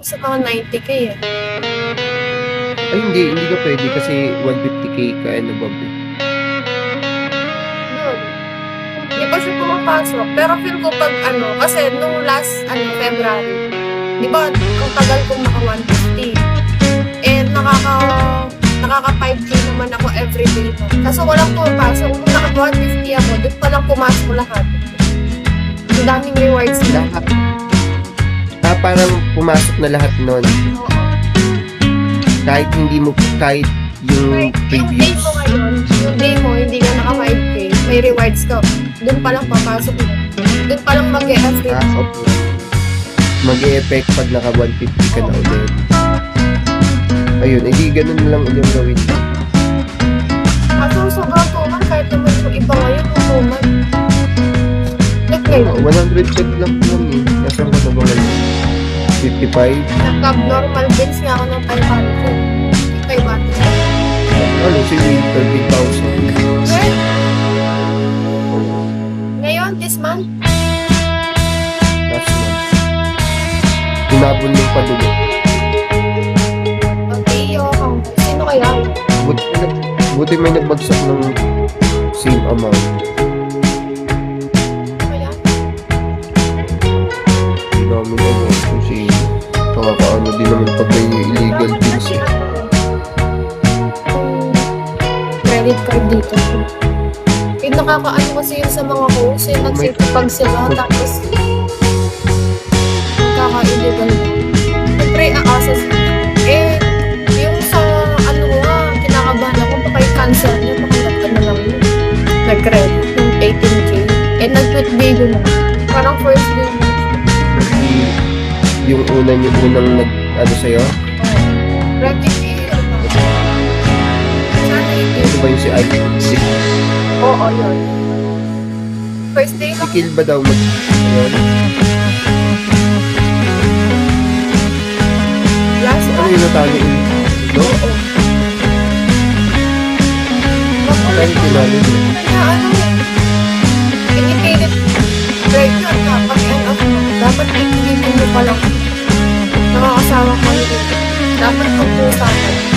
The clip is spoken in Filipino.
sa mga 90K eh. Ay, hindi ka pwede kasi 150K ka and above eh. Yun. Hindi pa siya pumapasok. Pero feel ko pag kasi nung last February, di ba, kung tagal kong maka 150, eh nakaka 5K naman ako everyday. Kaso walang pumapasok. Kung naka 150 ako, doon pa lang pumasok lahat. Ang daming rewards na. Lahat. Parang pumasok na lahat nun. Oo. Kahit yung previous. Yung day mo, hindi ka naka 5K, may rewards ka. Doon pa lang papasok mo. Doon pa lang mag-e-effort. Okay. Mag-e-effect pag naka 150 ka na ulit. Ayun, hindi ganun lang yung gawin. Kaso sobrang tuman, kahit naman yung iba ngayon, yung tuman. Oo, 100 check lang lang eh. Nasaan ka na ba ngayon? 55? Nag-abnormal bills nga ako ng 500. 500. Ano, si Will, 30,000. Ngayon, this month, Last month. Tinabon yung padugo. Teo, sino kaya? Buti may nagbagsak ng same amount. Kaya? Hindi namin ano kasi nakakaano din naman pag may illegal things eh. Credit card dito. Eh, nakakaano kasi yun sa mga host, eh, nagsipag sila, tapos nakaka-illegal. Siyempre, access. Eh, yung sa kinakabahan ako, baka i-cancel niya, baka na lang yun. Nag-credit yung 18K. Eh, nag-tweet video na. Parang first day mo. Yung unang nag sa'yo? Credit fee. Sana Ito ito. ba yung si Ike? Oo, yun. First day Si lang. Kill ba daw ayun? Last Ano time. yung natalo yun? No? Oo. Kaya yung tinalo yun. Kaya indicated right yun na pag end of month, dapat indicated mo pa lang nakakasawa ko yun. Dapat pag-uusapan.